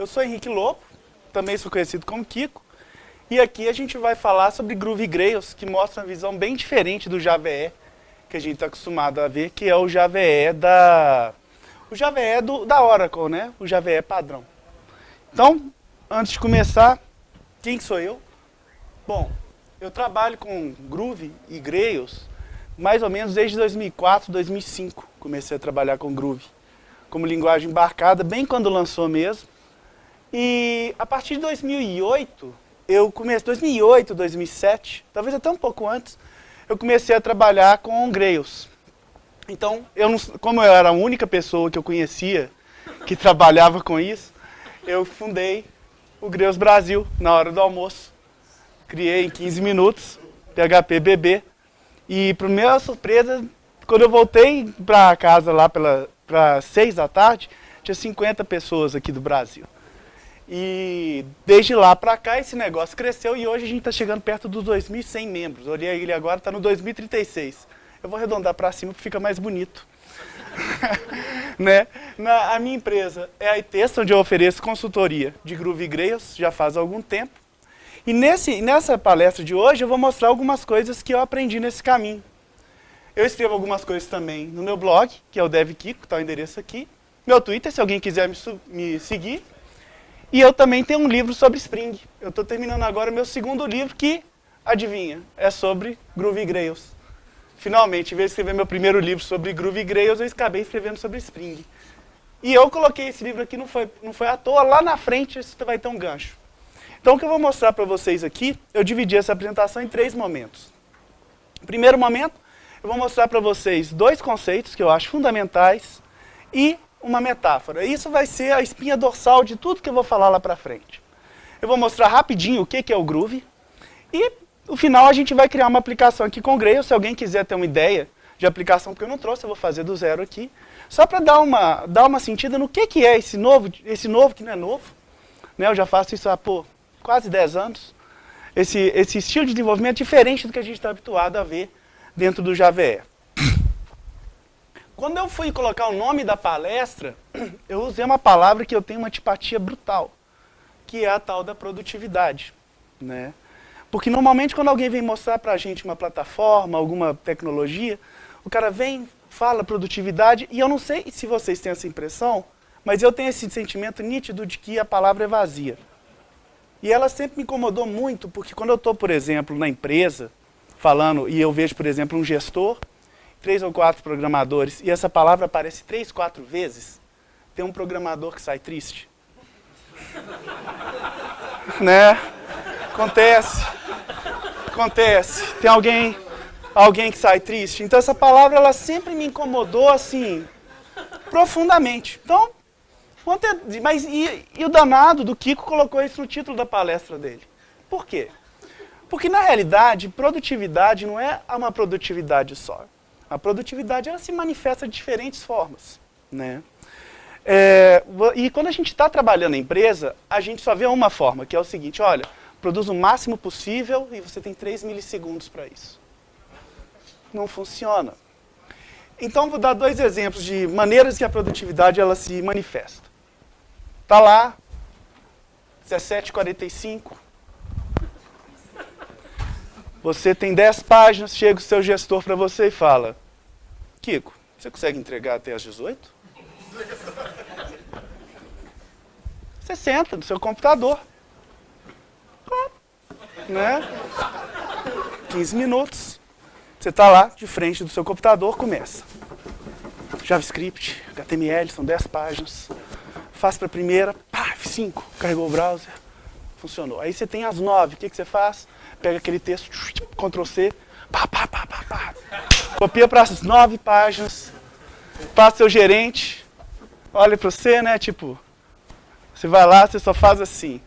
Eu sou Henrique Lobo, também sou conhecido como Kiko, e aqui a gente vai falar sobre Groovy Grails, que mostra uma visão bem diferente do JVE, que a gente está acostumado a ver, que é o JVE da Oracle, né? O JVE padrão. Então, antes de começar, quem sou eu? Bom, eu trabalho com Groovy e Grails mais ou menos desde 2004, 2005. Comecei a trabalhar com Groovy como linguagem embarcada, bem quando lançou mesmo. E a partir de 2008, 2007, talvez até um pouco antes, eu comecei a trabalhar com Grails. Então, como eu era a única pessoa que eu conhecia que trabalhava com isso, eu fundei o Grails Brasil na hora do almoço. Criei em 15 minutos, PHP BB. E, para minha surpresa, quando eu voltei para casa lá para 6 da tarde, tinha 50 pessoas aqui do Brasil. E desde lá para cá esse negócio cresceu e hoje a gente está chegando perto dos 2.100 membros. Olhei ele agora, está no 2036. Eu vou arredondar para cima porque fica mais bonito. Né? A minha empresa é a iTest, onde eu ofereço consultoria de Groovy Grails, já faz algum tempo. E nessa palestra de hoje eu vou mostrar algumas coisas que eu aprendi nesse caminho. Eu escrevo algumas coisas também no meu blog, que é o DevKiko, que está o endereço aqui. Meu Twitter, se alguém quiser me seguir. E eu também tenho um livro sobre Spring. Eu estou terminando agora o meu segundo livro, que, adivinha, é sobre Groovy Grails. Finalmente, em vez de escrever meu primeiro livro sobre Groovy Grails, eu acabei escrevendo sobre Spring. E eu coloquei esse livro aqui, não foi à toa, lá na frente você vai ter um gancho. Então, o que eu vou mostrar para vocês aqui, eu dividi essa apresentação em 3 momentos. No primeiro momento, eu vou mostrar para vocês 2 conceitos que eu acho fundamentais e uma metáfora. Isso vai ser a espinha dorsal de tudo que eu vou falar lá para frente. Eu vou mostrar rapidinho o que é o Groovy e, no final, a gente vai criar uma aplicação aqui com o Grails. Se alguém quiser ter uma ideia de aplicação, porque eu não trouxe, eu vou fazer do zero aqui, só para dar uma sentida no que é esse novo que não é novo. Né? Eu já faço isso há quase 10 anos. Esse estilo de desenvolvimento diferente do que a gente está habituado a ver dentro do JVE. Quando eu fui colocar o nome da palestra, eu usei uma palavra que eu tenho uma antipatia brutal, que é a tal da produtividade. Né? Porque normalmente quando alguém vem mostrar para a gente uma plataforma, alguma tecnologia, o cara vem, fala produtividade, e eu não sei se vocês têm essa impressão, mas eu tenho esse sentimento nítido de que a palavra é vazia. E ela sempre me incomodou muito, porque quando eu estou, por exemplo, na empresa, falando, e eu vejo, por exemplo, um gestor, 3 ou 4 programadores, e essa palavra aparece 3, 4 vezes, tem um programador que sai triste. Né? Acontece. Tem alguém que sai triste. Então essa palavra, ela sempre me incomodou, assim, profundamente. Então, mas e o danado do Kiko colocou isso no título da palestra dele. Por quê? Porque, na realidade, produtividade não é uma produtividade só. A produtividade, ela se manifesta de diferentes formas. Né? E quando a gente está trabalhando na empresa, a gente só vê uma forma, que é o seguinte, olha, produz o máximo possível e você tem 3 milissegundos para isso. Não funciona. Então, vou dar 2 exemplos de maneiras que a produtividade ela se manifesta. Está lá, 17h45. Você tem 10 páginas, chega o seu gestor para você e fala, Kiko, você consegue entregar até às 18? Você senta no seu computador. Né? 15 minutos. Você está lá, de frente do seu computador, começa. JavaScript, HTML, são 10 páginas. Faz para a primeira, F5, carregou o browser, funcionou. Aí você tem as 9, o que você faz? Pega aquele texto, Ctrl+C, copia para as 9 páginas, passa seu gerente, olha para você, né, tipo, você vai lá, você só faz assim.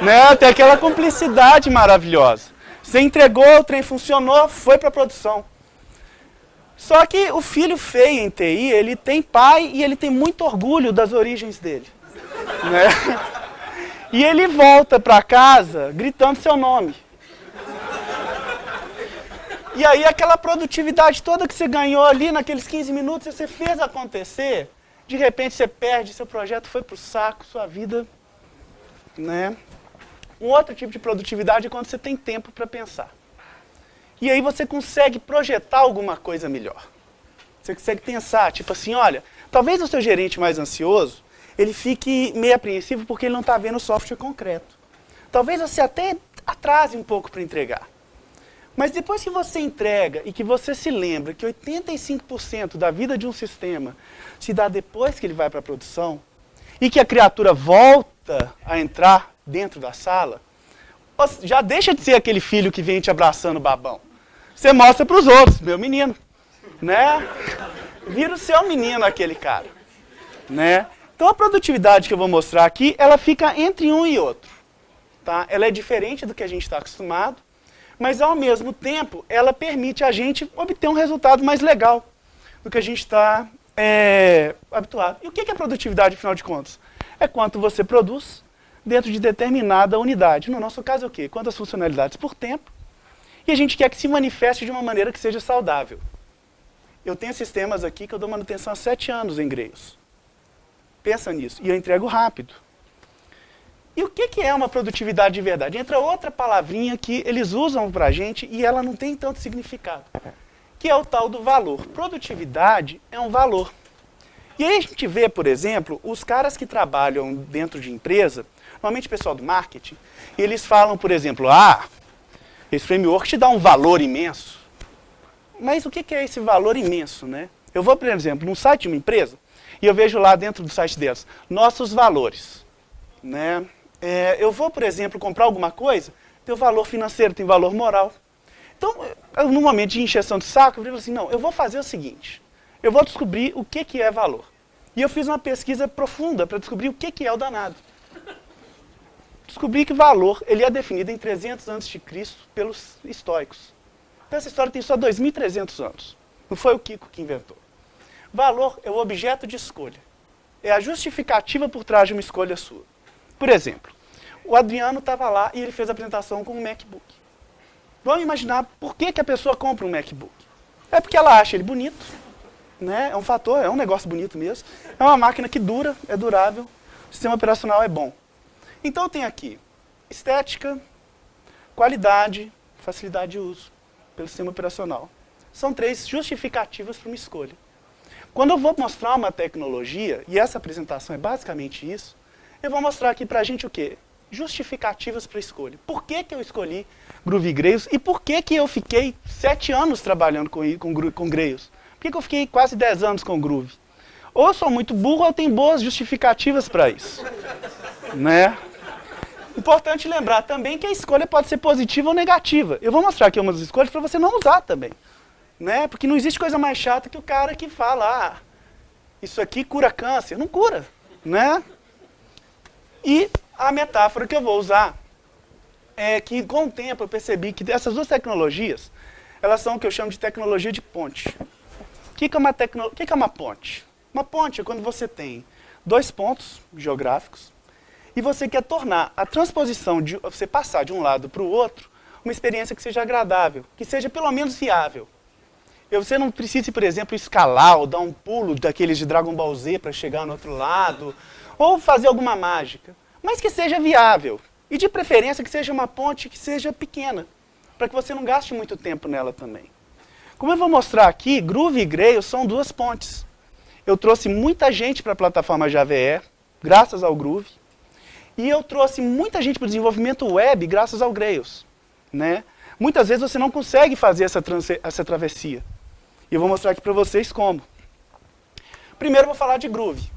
Né, tem aquela cumplicidade maravilhosa. Você entregou, o trem funcionou, foi para a produção. Só que o filho feio em TI, ele tem pai e ele tem muito orgulho das origens dele. Né? E ele volta para casa gritando seu nome. E aí aquela produtividade toda que você ganhou ali naqueles 15 minutos, você fez acontecer, de repente você perde, seu projeto foi para o saco, sua vida, né? Um outro tipo de produtividade é quando você tem tempo para pensar. E aí você consegue projetar alguma coisa melhor. Você consegue pensar, tipo assim, olha, talvez o seu gerente mais ansioso, ele fique meio apreensivo porque ele não está vendo o software concreto. Talvez você até atrase um pouco para entregar. Mas depois que você entrega e que você se lembra que 85% da vida de um sistema se dá depois que ele vai para a produção, e que a criatura volta a entrar dentro da sala, já deixa de ser aquele filho que vem te abraçando babão. Você mostra para os outros, meu menino, né? Vira o seu menino aquele cara, né? Então a produtividade que eu vou mostrar aqui, ela fica entre um e outro, tá? Ela é diferente do que a gente está acostumado, mas ao mesmo tempo ela permite a gente obter um resultado mais legal do que a gente está habituado. E o que é produtividade, afinal de contas? É quanto você produz dentro de determinada unidade. No nosso caso é o quê? Quantas funcionalidades por tempo. E a gente quer que se manifeste de uma maneira que seja saudável. Eu tenho sistemas aqui que eu dou manutenção há 7 anos em Grails. Pensa nisso. E eu entrego rápido. E o que é uma produtividade de verdade? Entra outra palavrinha que eles usam para a gente e ela não tem tanto significado. Que é o tal do valor. Produtividade é um valor. E aí a gente vê, por exemplo, os caras que trabalham dentro de empresa, normalmente o pessoal do marketing, e eles falam, por exemplo, esse framework te dá um valor imenso. Mas o que é esse valor imenso, né? Eu vou, por exemplo, num site de uma empresa, e eu vejo lá dentro do site deles, nossos valores, né? Eu vou, por exemplo, comprar alguma coisa, tem o valor financeiro, tem valor moral. Então, no momento de encheção de saco, eu digo assim, não, eu vou fazer o seguinte, eu vou descobrir o que é valor. E eu fiz uma pesquisa profunda para descobrir o que é o danado. Descobri que valor ele é definido em 300 a.C. pelos estoicos. Então essa história tem só 2.300 anos. Não foi o Kiko que inventou. Valor é o objeto de escolha. É a justificativa por trás de uma escolha sua. Por exemplo, o Adriano estava lá e ele fez a apresentação com um MacBook. Vamos imaginar por que a pessoa compra um MacBook. É porque ela acha ele bonito, né? É um fator, é um negócio bonito mesmo. É uma máquina que dura, é durável, o sistema operacional é bom. Então tem aqui estética, qualidade, facilidade de uso pelo sistema operacional. São 3 justificativas para uma escolha. Quando eu vou mostrar uma tecnologia, e essa apresentação é basicamente isso, eu vou mostrar aqui para a gente o quê? Justificativas para a escolha. Por que eu escolhi Groovy e Grails e por que eu fiquei 7 anos trabalhando com Grails? Por que eu fiquei quase 10 anos com Groovy? Ou eu sou muito burro ou eu tenho boas justificativas para isso. Né? Importante lembrar também que a escolha pode ser positiva ou negativa. Eu vou mostrar aqui umas escolhas para você não usar também. Né? Porque não existe coisa mais chata que o cara que fala, isso aqui cura câncer. Não cura. Né? E a metáfora que eu vou usar é que com o tempo eu percebi que essas duas tecnologias, elas são o que eu chamo de tecnologia de ponte. O que é uma ponte? Uma ponte é quando você tem 2 pontos geográficos e você quer tornar a transposição de você passar de um lado para o outro uma experiência que seja agradável, que seja pelo menos viável. Você não precisa, por exemplo, escalar ou dar um pulo daqueles de Dragon Ball Z para chegar no outro lado, ou fazer alguma mágica, mas que seja viável. E de preferência que seja uma ponte que seja pequena, para que você não gaste muito tempo nela também. Como eu vou mostrar aqui, Groovy e Grails são 2 pontes. Eu trouxe muita gente para a plataforma JVE, graças ao Groovy, e eu trouxe muita gente para o desenvolvimento web, graças ao Grails. Né? Muitas vezes você não consegue fazer essa travessia. E eu vou mostrar aqui para vocês como. Primeiro eu vou falar de Groovy.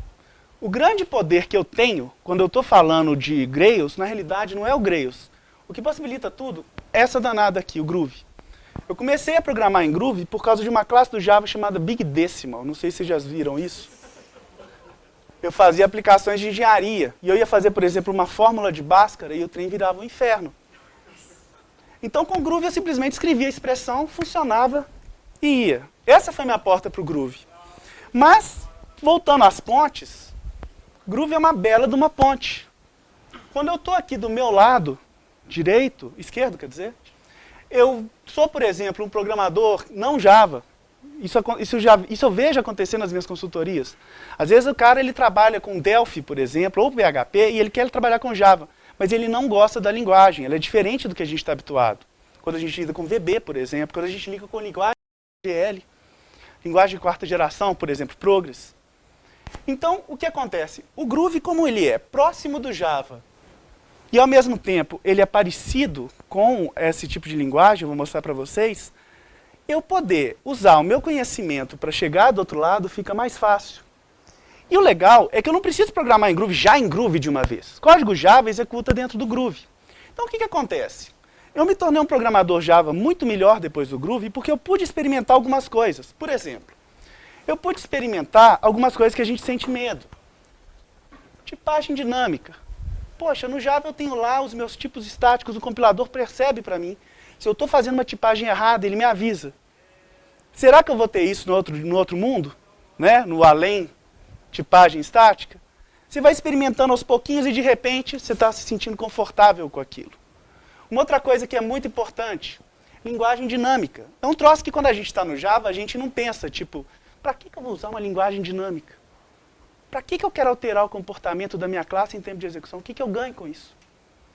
O grande poder que eu tenho, quando eu estou falando de Grails, na realidade não é o Grails. O que possibilita tudo é essa danada aqui, o Groovy. Eu comecei a programar em Groovy por causa de uma classe do Java chamada Big Decimal. Não sei se vocês já viram isso. Eu fazia aplicações de engenharia. E eu ia fazer, por exemplo, uma fórmula de Bhaskara e o trem virava um inferno. Então, com o Groovy, eu simplesmente escrevia a expressão, funcionava e ia. Essa foi minha porta para o Groovy. Mas, voltando às pontes, Groovy é uma bela de uma ponte. Quando eu estou aqui do meu lado, esquerdo, quer dizer, eu sou, por exemplo, um programador não Java, Isso eu vejo acontecer nas minhas consultorias. Às vezes o cara ele trabalha com Delphi, por exemplo, ou PHP, e ele quer trabalhar com Java, mas ele não gosta da linguagem, ela é diferente do que a gente está habituado. Quando a gente lida com VB, por exemplo, quando a gente lida com linguagem GL, linguagem de quarta geração, por exemplo, Progress. Então, o que acontece? O Groovy, como ele é próximo do Java, e ao mesmo tempo ele é parecido com esse tipo de linguagem, eu vou mostrar para vocês, eu poder usar o meu conhecimento para chegar do outro lado fica mais fácil. E o legal é que eu não preciso programar em Groovy já em Groovy de uma vez. Código Java executa dentro do Groovy. Então o que acontece? Eu me tornei um programador Java muito melhor depois do Groovy porque eu pude experimentar algumas coisas. Por exemplo, eu pude experimentar algumas coisas que a gente sente medo. Tipagem dinâmica. Poxa, no Java eu tenho lá os meus tipos estáticos, o compilador percebe para mim. Se eu estou fazendo uma tipagem errada, ele me avisa. Será que eu vou ter isso no outro mundo? Né? No além tipagem estática? Você vai experimentando aos pouquinhos e de repente você está se sentindo confortável com aquilo. Uma outra coisa que é muito importante, linguagem dinâmica. É um troço que quando a gente está no Java, a gente não pensa, tipo, para que eu vou usar uma linguagem dinâmica? Para que eu quero alterar o comportamento da minha classe em tempo de execução? O que eu ganho com isso?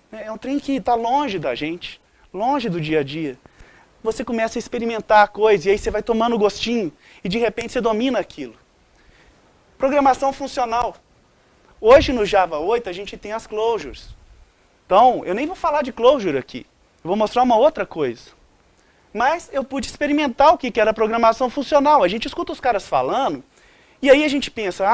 É um trem que está longe da gente. Longe do dia a dia. Você começa a experimentar a coisa e aí você vai tomando gostinho e de repente você domina aquilo. Programação funcional. Hoje no Java 8 a gente tem as closures. Então, eu nem vou falar de closure aqui. Eu vou mostrar uma outra coisa. Mas eu pude experimentar o que era programação funcional. A gente escuta os caras falando e aí a gente pensa,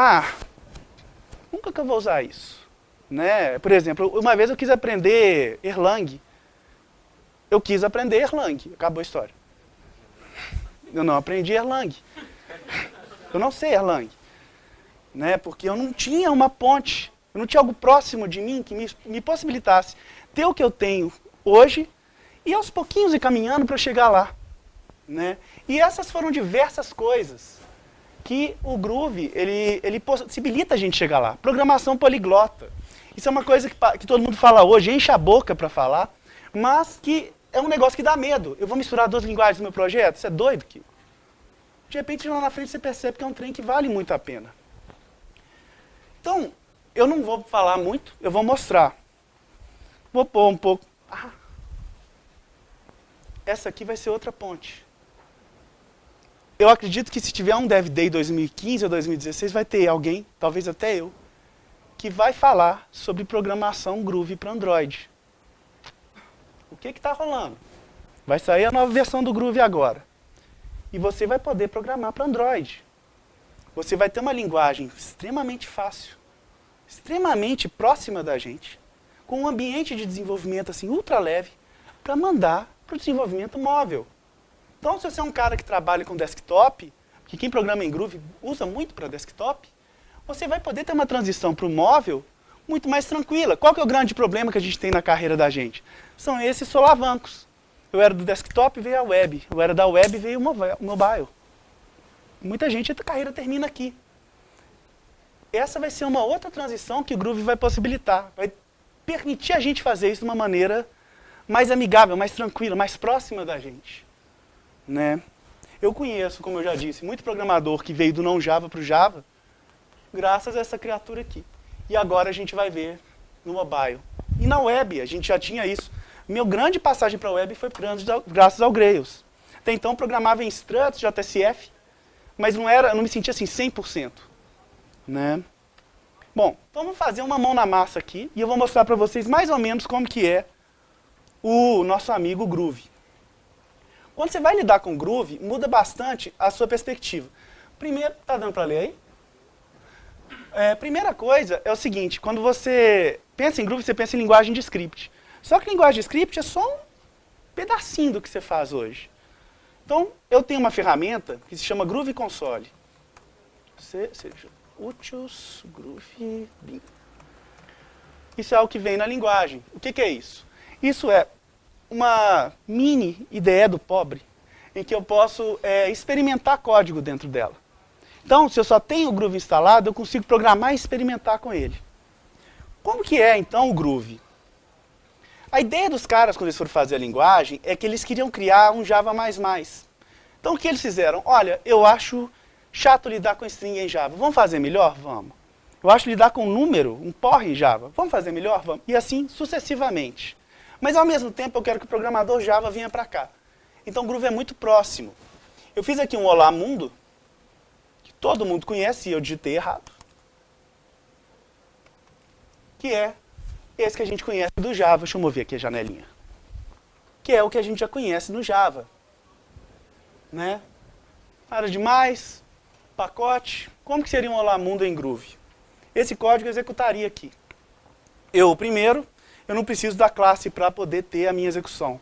nunca que eu vou usar isso. Né? Por exemplo, uma vez eu quis aprender Erlang. Eu quis aprender Erlang. Acabou a história. Eu não aprendi Erlang. Eu não sei Erlang. Né? Porque eu não tinha uma ponte. Eu não tinha algo próximo de mim que me possibilitasse ter o que eu tenho hoje e aos pouquinhos ir caminhando para chegar lá. Né? E essas foram diversas coisas que o Groovy, ele possibilita a gente chegar lá. Programação poliglota. Isso é uma coisa que todo mundo fala hoje, enche a boca para falar, mas que é um negócio que dá medo. Eu vou misturar duas linguagens no meu projeto? Isso é doido, Kiko. De repente, lá na frente, você percebe que é um trem que vale muito a pena. Então, eu não vou falar muito, eu vou mostrar. Vou pôr um pouco... essa aqui vai ser outra ponte. Eu acredito que se tiver um Dev Day 2015 ou 2016, vai ter alguém, talvez até eu, que vai falar sobre programação Groovy para Android. O que está rolando? Vai sair a nova versão do Groovy agora. E você vai poder programar para Android. Você vai ter uma linguagem extremamente fácil, extremamente próxima da gente, com um ambiente de desenvolvimento assim, ultra leve, para mandar para o desenvolvimento móvel. Então, se você é um cara que trabalha com desktop, que quem programa em Groovy usa muito para desktop, você vai poder ter uma transição para o móvel muito mais tranquila. Qual que é o grande problema que a gente tem na carreira da gente? São esses solavancos. Eu era do desktop, veio a web. Eu era da web, veio o mobile. Muita gente, a carreira termina aqui. Essa vai ser uma outra transição que o Groovy vai possibilitar. Vai permitir a gente fazer isso de uma maneira mais amigável, mais tranquila, mais próxima da gente. Né? Eu conheço, como eu já disse, muito programador que veio do não Java para o Java, graças a essa criatura aqui. E agora a gente vai ver no mobile. E na web, a gente já tinha isso. Minha grande passagem para a web foi graças ao Grails. Até então, eu programava em Struts, JSF, mas não me sentia assim 100%. Né? Bom, então vamos fazer uma mão na massa aqui, e eu vou mostrar para vocês mais ou menos como que é o nosso amigo Groovy. Quando você vai lidar com o Groovy, muda bastante a sua perspectiva. Primeiro, tá dando para ler aí? Primeira coisa é o seguinte, quando você pensa em Groovy, você pensa em linguagem de script. Só que linguagem de script é só um pedacinho do que você faz hoje. Então, eu tenho uma ferramenta que se chama Groovy Console. Utils, Groovy, Bin. Isso é o que vem na linguagem. O que é isso? Isso é uma mini IDE do pobre, em que eu posso experimentar código dentro dela. Então, se eu só tenho o Groovy instalado, eu consigo programar e experimentar com ele. Como que é, então, o Groovy? A ideia dos caras, quando eles foram fazer a linguagem, é que eles queriam criar um Java++. Então, o que eles fizeram? Olha, eu acho chato lidar com string em Java. Vamos fazer melhor? Vamos. Eu acho lidar com um número, um por em Java. Vamos fazer melhor? Vamos. E assim, sucessivamente. Mas, ao mesmo tempo, eu quero que o programador Java venha para cá. Então, o Groovy é muito próximo. Eu fiz aqui um Olá Mundo, que todo mundo conhece e eu digitei errado. Que é esse que a gente conhece do Java. Deixa eu mover aqui a janelinha. Que é o que a gente já conhece no Java. Né? Nada demais. Pacote. Como que seria um Olá Mundo em Groovy? Esse código eu executaria aqui. Primeiro, eu não preciso da classe para poder ter a minha execução.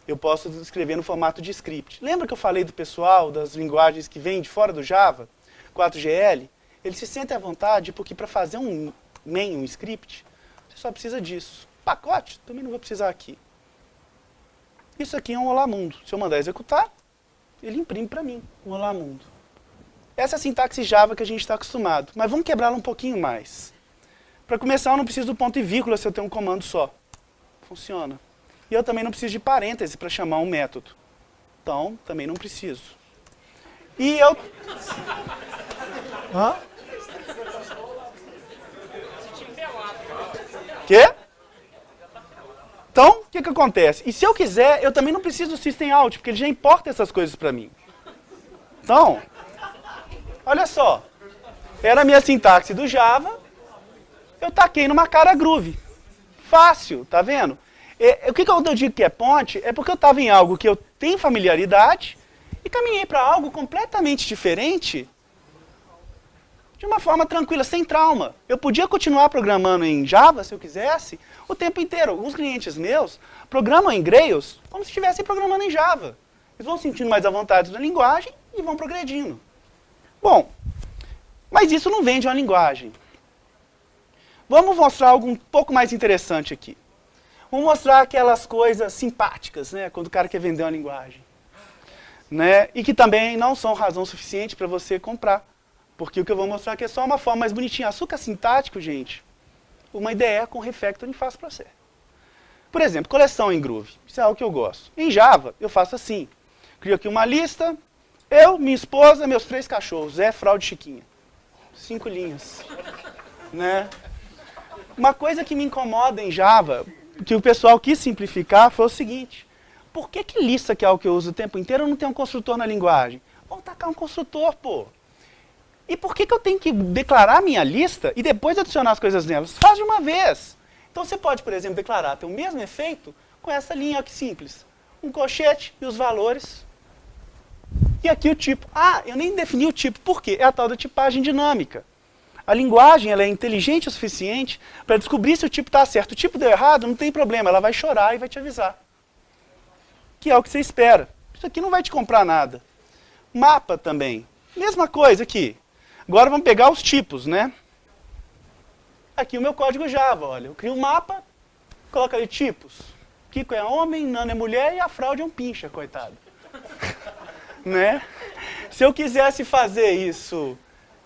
Eu posso escrever no formato de script. Lembra que eu falei do pessoal, das linguagens que vêm de fora do Java? 4GL? Eles se sentem à vontade porque para fazer um main, um script, você só precisa disso. Pacote, também não vou precisar aqui. Isso aqui é um Olá Mundo. Se eu mandar executar, ele imprime para mim um Olá Mundo. Essa é a sintaxe Java que a gente está acostumado. Mas vamos quebrá-la um pouquinho mais. Para começar, eu não preciso do ponto e vírgula se eu tenho um comando só. Funciona. E eu também não preciso de parêntese para chamar um método. Então, também não preciso. E eu... Hã? Quê? Então, o que acontece? E se eu quiser, eu também não preciso do system out, porque ele já importa essas coisas para mim. Então, olha só. Era a minha sintaxe do Java, eu taquei numa cara Groovy. Fácil, tá vendo? O que eu digo que é ponte é porque eu estava em algo que eu tenho familiaridade e caminhei para algo completamente diferente de uma forma tranquila, sem trauma. Eu podia continuar programando em Java, se eu quisesse, o tempo inteiro. Alguns clientes meus programam em Grails como se estivessem programando em Java. Eles vão sentindo mais à vontade da linguagem e vão progredindo. Bom, mas isso não vem de uma linguagem. Vamos mostrar algo um pouco mais interessante aqui. Vamos mostrar aquelas coisas simpáticas, né, quando o cara quer vender uma linguagem. Né, e que também não são razão suficiente para você comprar. Porque o que eu vou mostrar aqui é só uma forma mais bonitinha. Açúcar sintático, gente, uma IDE com refactoring faz para você. Por exemplo, coleção em Groovy. Isso é algo que eu gosto. Em Java, eu faço assim. Crio aqui uma lista. Eu, minha esposa, meus 3 cachorros. Zé, Fraude, Chiquinha. 5 linhas. Né? Uma coisa que me incomoda em Java, que o pessoal quis simplificar, foi o seguinte. Por que lista, que é algo que eu uso o tempo inteiro, não tem um construtor na linguagem? Vamos tacar um construtor, pô. E por que eu tenho que declarar minha lista e depois adicionar as coisas nelas? Faz de uma vez. Então você pode, por exemplo, declarar ter o mesmo efeito com essa linha aqui simples. Um colchete e os valores. E aqui o tipo. Ah, eu nem defini o tipo. Por quê? É a tal da tipagem dinâmica. A linguagem ela é inteligente o suficiente para descobrir se o tipo está certo. O tipo deu errado, não tem problema. Ela vai chorar e vai te avisar. Que é o que você espera. Isso aqui não vai te comprar nada. Mapa também. Mesma coisa aqui. Agora vamos pegar os tipos, né? Aqui o meu código Java, olha. Eu crio um mapa, coloco ali tipos. Kiko é homem, Nana é mulher e a fraude é um pincha, coitado. Né? Se eu quisesse fazer isso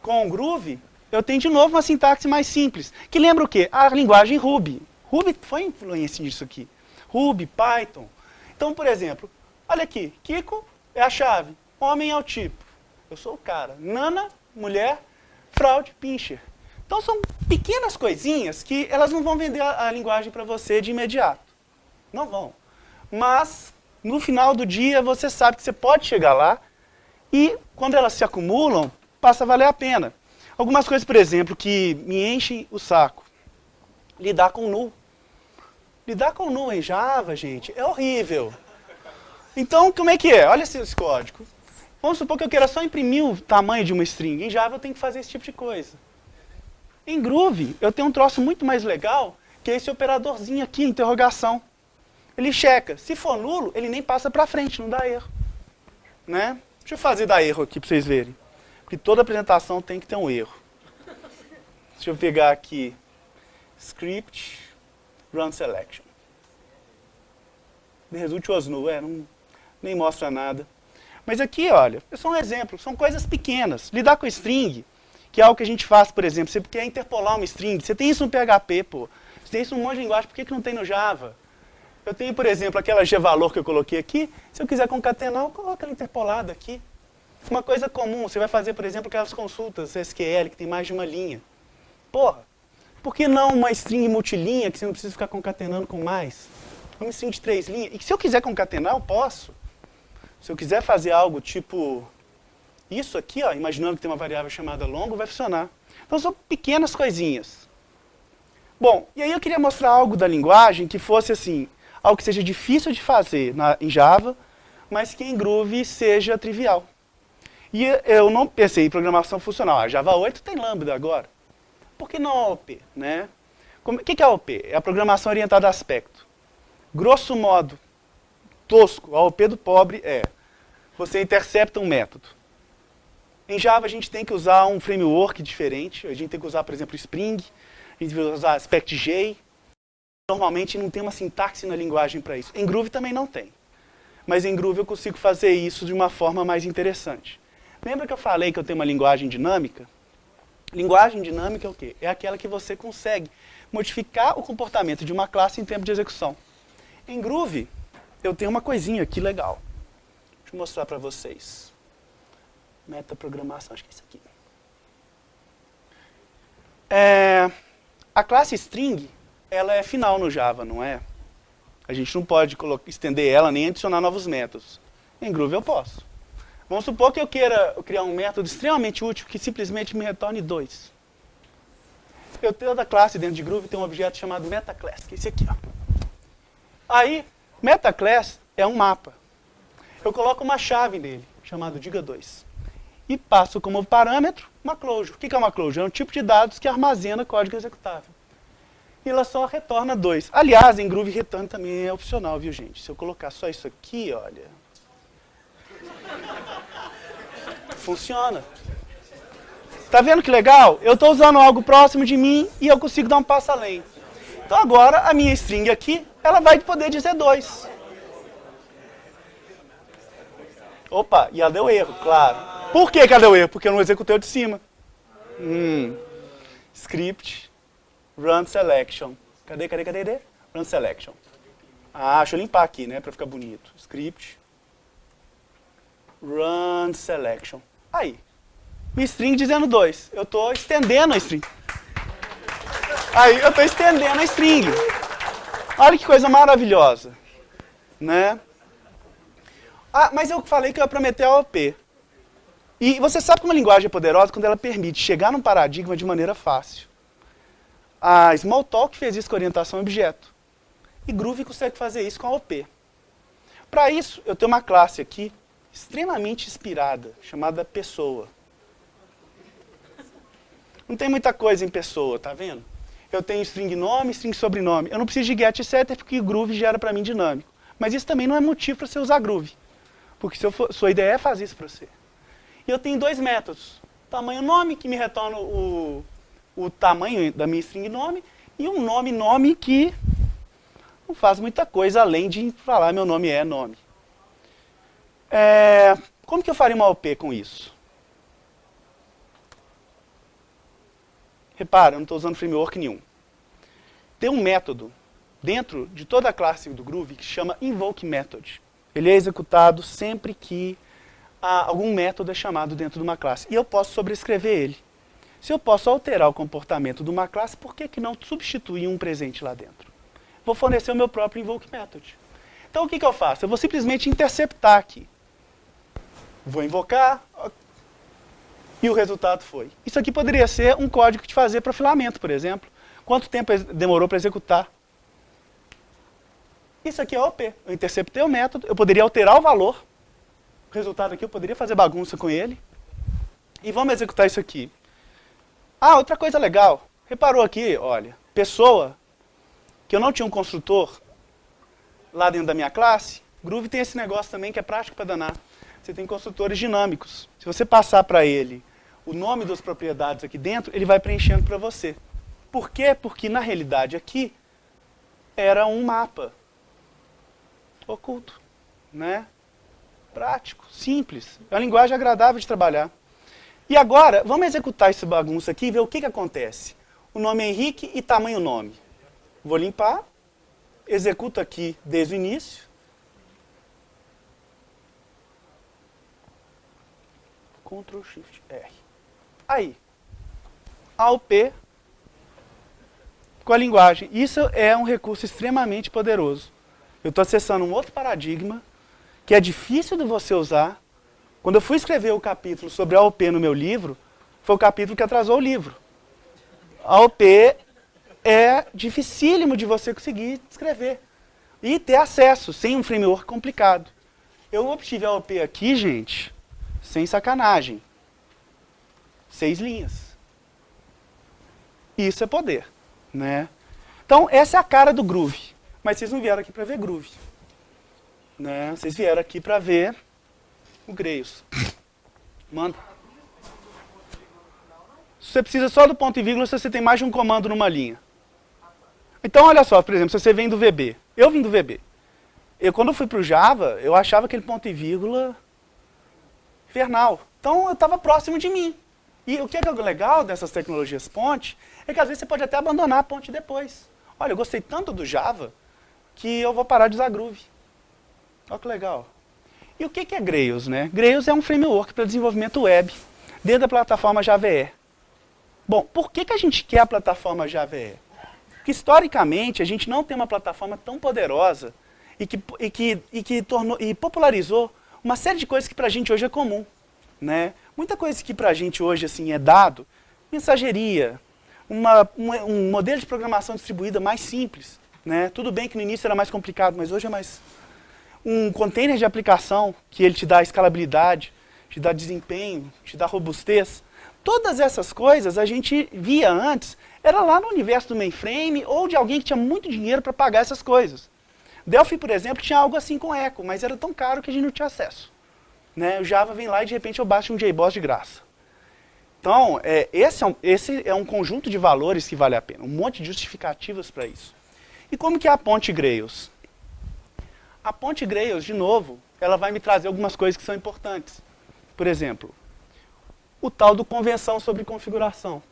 com o Groovy, eu tenho de novo uma sintaxe mais simples. Que lembra o quê? A linguagem Ruby. Ruby foi influência nisso aqui. Ruby, Python. Então, por exemplo, olha aqui. Kiko é a chave. Homem é o tipo. Eu sou o cara. Nana, mulher, fraude, pincher. Então são pequenas coisinhas que elas não vão vender a linguagem para você de imediato. Não vão. Mas, no final do dia, você sabe que você pode chegar lá e, quando elas se acumulam, passa a valer a pena. Algumas coisas, por exemplo, que me enchem o saco. Lidar com null. Lidar com null em Java, gente, é horrível. Então, como é que é? Olha esse código. Vamos supor que eu queira só imprimir o tamanho de uma string. Em Java eu tenho que fazer esse tipo de coisa. Em Groovy, eu tenho um troço muito mais legal, que é esse operadorzinho aqui, interrogação. Ele checa. Se for nulo, ele nem passa para frente, não dá erro. Né? Deixa eu fazer dar erro aqui para vocês verem. Porque toda apresentação tem que ter um erro. Deixa eu pegar aqui. Script, run selection. The result was null. Nem mostra nada. Mas aqui, olha, é só um exemplo. São coisas pequenas. Lidar com string, que é algo que a gente faz, por exemplo. Você quer interpolar uma string. Você tem isso no PHP, pô. Você tem isso num monte de linguagem. Por que não tem no Java? Eu tenho, por exemplo, aquela G-valor que eu coloquei aqui. Se eu quiser concatenar, eu coloco ela interpolada aqui. Uma coisa comum, você vai fazer, por exemplo, aquelas consultas SQL que tem mais de uma linha. Porra, por que não uma string multilinha que você não precisa ficar concatenando com mais? Uma string de 3 linhas. E se eu quiser concatenar, eu posso. Se eu quiser fazer algo tipo isso aqui, ó, imaginando que tem uma variável chamada longo, vai funcionar. Então são pequenas coisinhas. Bom, e aí eu queria mostrar algo da linguagem que fosse assim, algo que seja difícil de fazer em Java, mas que em Groove seja trivial. E eu não pensei em programação funcional. A Java 8 tem Lambda agora. Por que não a OP? Né? O que é a OP? É a programação orientada a aspecto. Grosso modo, tosco, a OP do pobre é: você intercepta um método. Em Java a gente tem que usar um framework diferente. A gente tem que usar, por exemplo, Spring. A gente vai usar AspectJ. Normalmente não tem uma sintaxe na linguagem para isso. Em Groove também não tem. Mas em Groove eu consigo fazer isso de uma forma mais interessante. Lembra que eu falei que eu tenho uma linguagem dinâmica? Linguagem dinâmica é o quê? É aquela que você consegue modificar o comportamento de uma classe em tempo de execução. Em Groove, eu tenho uma coisinha aqui legal. Deixa eu mostrar para vocês. Metaprogramação, acho que é isso aqui. A classe string, ela é final no Java, não é? A gente não pode estender ela nem adicionar novos métodos. Em Groove eu posso. Vamos supor que eu queira criar um método extremamente útil que simplesmente me retorne 2. Eu tenho da classe dentro de Groove tem um objeto chamado MetaClass, que é esse aqui. Ó. Aí, MetaClass é um mapa. Eu coloco uma chave nele, chamado diga2. E passo como parâmetro uma closure. O que é uma closure? É um tipo de dados que armazena código executável. E ela só retorna 2. Aliás, em Groove return também é opcional, viu, gente? Se eu colocar só isso aqui, olha... Funciona. Tá vendo que legal? Eu estou usando algo próximo de mim e eu consigo dar um passo além. Então agora a minha string aqui, ela vai poder dizer 2. Opa, e ela deu erro, claro. Por que ela deu erro? Porque eu não executei o de cima. Script, run selection. Cadê? Run selection. Ah, deixa eu limpar aqui, né, para ficar bonito. Script, run selection. Aí, minha string dizendo 2. Eu estou estendendo a string. Aí, eu estou estendendo a string. Olha que coisa maravilhosa. Né? Ah, mas eu falei que eu ia prometer a OP. E você sabe que uma linguagem é poderosa quando ela permite chegar num paradigma de maneira fácil. A Smalltalk fez isso com orientação a objeto. E Groove consegue fazer isso com a OP. Para isso, eu tenho uma classe aqui, extremamente inspirada, chamada pessoa. Não tem muita coisa em pessoa, tá vendo? Eu tenho string nome, string sobrenome. Eu não preciso de getSetter porque Groove gera para mim dinâmico. Mas isso também não é motivo para você usar Groove. Porque sua ideia é fazer isso para você. E eu tenho 2 métodos. Tamanho nome, que me retorna o tamanho da minha string nome, e um nome que não faz muita coisa além de falar meu nome é nome. Como que eu faria uma OP com isso? Repara, eu não estou usando framework nenhum. Tem um método dentro de toda a classe do Groove que se chama invokeMethod. Ele é executado sempre que algum método é chamado dentro de uma classe. E eu posso sobrescrever ele. Se eu posso alterar o comportamento de uma classe, por que não substituir um presente lá dentro? Vou fornecer o meu próprio invokeMethod. Então o que eu faço? Eu vou simplesmente interceptar aqui. Vou invocar, e o resultado foi. Isso aqui poderia ser um código de fazer profilamento, por exemplo. Quanto tempo demorou para executar? Isso aqui é OP. Eu interceptei o método, eu poderia alterar o valor. O resultado aqui eu poderia fazer bagunça com ele. E vamos executar isso aqui. Ah, outra coisa legal. Reparou aqui, olha, pessoa, que eu não tinha um construtor lá dentro da minha classe. Groove tem esse negócio também que é prático para danar. Você tem construtores dinâmicos. Se você passar para ele o nome das propriedades aqui dentro, ele vai preenchendo para você. Por quê? Porque na realidade aqui era um mapa oculto, né? Prático, simples. É uma linguagem agradável de trabalhar. E agora, vamos executar essa bagunça aqui e ver o que acontece. O nome é Henrique e tamanho nome. Vou limpar executo aqui desde o início. Ctrl Shift R. Aí, AOP com a linguagem. Isso é um recurso extremamente poderoso. Eu estou acessando um outro paradigma que é difícil de você usar. Quando eu fui escrever o capítulo sobre AOP no meu livro, foi o capítulo que atrasou o livro. AOP é dificílimo de você conseguir escrever e ter acesso sem um framework complicado. Eu obtive a AOP aqui, gente, sem sacanagem. 6 linhas. Isso é poder, né? Então, essa é a cara do Groove. Mas vocês não vieram aqui para ver Groove, né? Vocês vieram aqui para ver o Grails. Manda. Você precisa só do ponto e vírgula se você tem mais de um comando numa linha. Então, olha só, por exemplo, se você vem do VB. Eu vim do VB. Quando eu fui para o Java, eu achava aquele ponto e vírgula infernal. Então, eu estava próximo de mim. E o que é legal dessas tecnologias ponte é que às vezes você pode até abandonar a ponte depois. Olha, eu gostei tanto do Java que eu vou parar de usar Groove. Olha que legal. E o que é Grails, né? Grails é um framework para desenvolvimento web dentro da plataforma JVE. Bom, por que a gente quer a plataforma JVE? Porque historicamente a gente não tem uma plataforma tão poderosa e popularizou uma série de coisas que para a gente hoje é comum, né? Muita coisa que para a gente hoje assim, é dado, mensageria, um modelo de programação distribuída mais simples, né? Tudo bem que no início era mais complicado, mas hoje é mais... Um container de aplicação que ele te dá escalabilidade, te dá desempenho, te dá robustez. Todas essas coisas a gente via antes, era lá no universo do mainframe ou de alguém que tinha muito dinheiro para pagar essas coisas. Delphi, por exemplo, tinha algo assim com Echo, mas era tão caro que a gente não tinha acesso. Né? O Java vem lá e de repente eu baixo um JBoss de graça. Então, esse é um conjunto de valores que vale a pena, um monte de justificativas para isso. E como que é a ponte Grails? A ponte Grails, de novo, ela vai me trazer algumas coisas que são importantes. Por exemplo, o tal do convenção sobre configuração.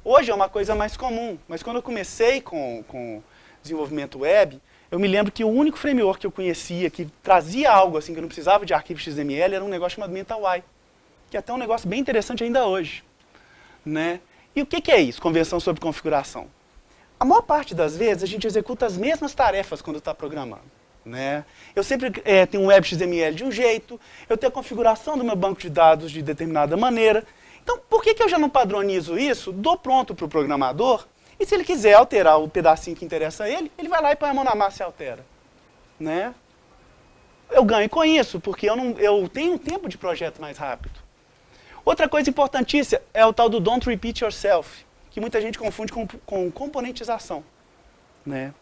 Hoje é uma coisa mais comum, mas quando eu comecei com desenvolvimento web, eu me lembro que o único framework que eu conhecia que trazia algo assim, que eu não precisava de arquivo XML, era um negócio chamado MentalY, que é até um negócio bem interessante ainda hoje. Né? E o que é isso, convenção sobre configuração? A maior parte das vezes a gente executa as mesmas tarefas quando está programando. Né? Eu sempre tenho um web XML de um jeito, eu tenho a configuração do meu banco de dados de determinada maneira. Então, por que eu já não padronizo isso, dou pronto para o programador, e se ele quiser alterar o pedacinho que interessa a ele, ele vai lá e põe a mão na massa e altera. Né? Eu ganho com isso, porque eu tenho um tempo de projeto mais rápido. Outra coisa importantíssima é o tal do don't repeat yourself, que muita gente confunde com componentização. Né?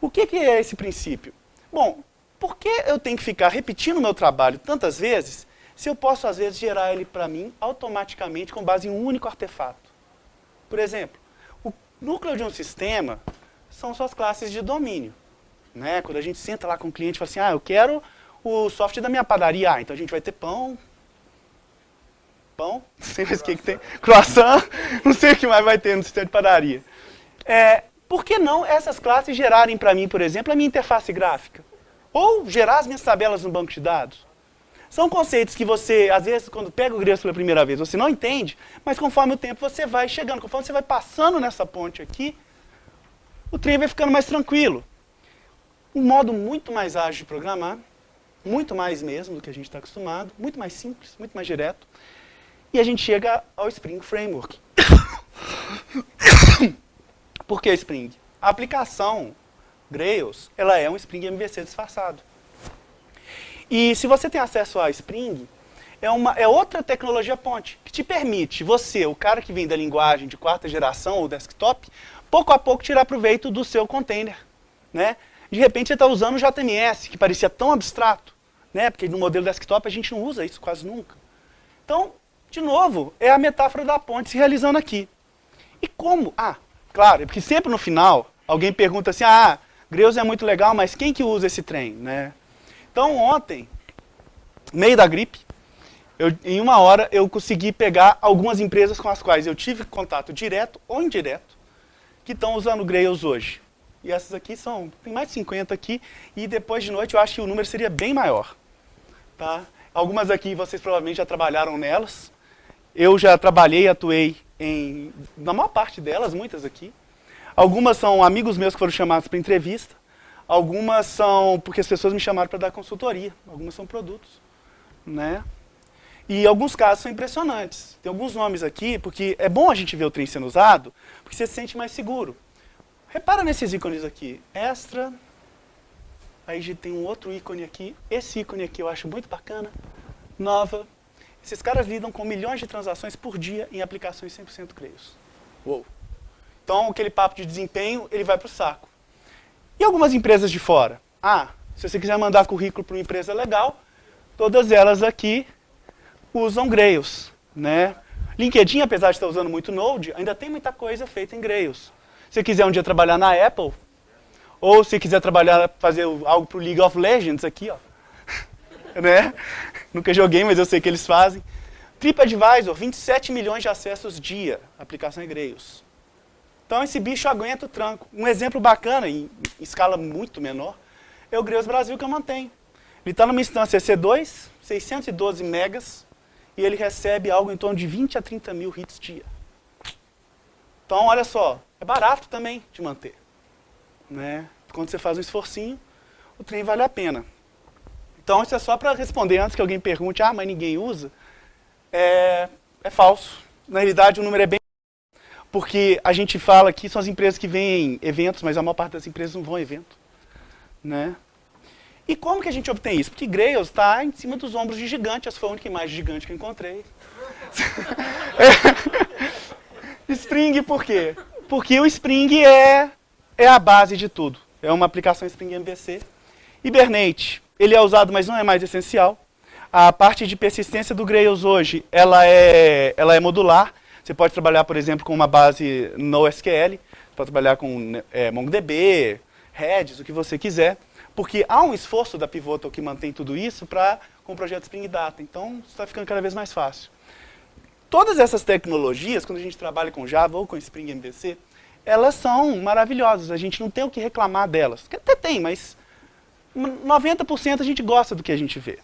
O que é esse princípio? Bom, por que eu tenho que ficar repetindo o meu trabalho tantas vezes, se eu posso, às vezes, gerar ele para mim automaticamente com base em um único artefato? Por exemplo, o núcleo de um sistema são suas classes de domínio. Né? Quando a gente senta lá com o cliente e fala assim, eu quero o software da minha padaria. Então a gente vai ter pão, não sei mais o que tem, croissant, não sei o que mais vai ter no sistema de padaria. Por que não essas classes gerarem para mim, por exemplo, a minha interface gráfica? Ou gerar as minhas tabelas no banco de dados? São conceitos que você, às vezes, quando pega o Grails pela primeira vez, você não entende, mas conforme o tempo você vai chegando, conforme você vai passando nessa ponte aqui, o trem vai ficando mais tranquilo. Um modo muito mais ágil de programar, muito mais mesmo do que a gente está acostumado, muito mais simples, muito mais direto. E a gente chega ao Spring Framework. Por que Spring? A aplicação Grails, ela é um Spring MVC disfarçado. E se você tem acesso a Spring, é outra tecnologia ponte, que te permite você, o cara que vem da linguagem de quarta geração ou desktop, pouco a pouco tirar proveito do seu container. Né? De repente você está usando o JMS, que parecia tão abstrato, né? Porque no modelo desktop a gente não usa isso quase nunca. Então, de novo, é a metáfora da ponte se realizando aqui. E como? Claro, porque sempre no final, alguém pergunta assim, Grails é muito legal, mas quem que usa esse trem? Né? Então ontem, no meio da gripe, em 1 hora eu consegui pegar algumas empresas com as quais eu tive contato direto ou indireto, que estão usando Grails hoje. E essas aqui tem mais de 50 aqui, e depois de noite eu acho que o número seria bem maior. Tá? Algumas aqui vocês provavelmente já trabalharam nelas. Eu já trabalhei e atuei na maior parte delas, muitas aqui. Algumas são amigos meus que foram chamados para entrevista. Algumas são porque as pessoas me chamaram para dar consultoria. Algumas são produtos. Né? E alguns casos são impressionantes. Tem alguns nomes aqui, porque é bom a gente ver o trem sendo usado, porque você se sente mais seguro. Repara nesses ícones aqui. Extra. Aí a gente tem um outro ícone aqui. Esse ícone aqui eu acho muito bacana. Nova. Esses caras lidam com milhões de transações por dia em aplicações 100% Grails. Uou. Então, aquele papo de desempenho, ele vai para o saco. E algumas empresas de fora? Se você quiser mandar currículo para uma empresa legal, todas elas aqui usam Grails. Né? LinkedIn, apesar de estar usando muito Node, ainda tem muita coisa feita em Grails. Se você quiser um dia trabalhar na Apple, ou se quiser fazer algo para o League of Legends aqui, ó. Né? Nunca joguei, mas eu sei que eles fazem. TripAdvisor, 27 milhões de acessos dia, aplicação em Grails. Então esse bicho aguenta o tranco. Um exemplo bacana, em escala muito menor, é o Grails Brasil que eu mantenho. Ele está numa instância EC2, 612 megas, e ele recebe algo em torno de 20 a 30 mil hits dia. Então, olha só, é barato também de manter. Né? Quando você faz um esforcinho, o trem vale a pena. Então, isso é só para responder antes que alguém pergunte, mas ninguém usa. É falso. Na realidade, o número é bem... Porque a gente fala que são as empresas que vêm em eventos, mas a maior parte das empresas não vão a evento. Né? E como que a gente obtém isso? Porque Grails está em cima dos ombros de gigante. Essa foi a única imagem gigante que eu encontrei. Spring por quê? Porque o Spring é a base de tudo. É uma aplicação Spring MVC. Hibernate, ele é usado, mas não é mais essencial. A parte de persistência do Grails hoje, ela é modular. Você pode trabalhar, por exemplo, com uma base NoSQL, pode trabalhar com MongoDB, Redis, o que você quiser, porque há um esforço da Pivotal que mantém tudo isso com o projeto Spring Data. Então, isso está ficando cada vez mais fácil. Todas essas tecnologias, quando a gente trabalha com Java ou com Spring MVC, elas são maravilhosas. A gente não tem o que reclamar delas. Até tem, mas 90% a gente gosta do que a gente vê.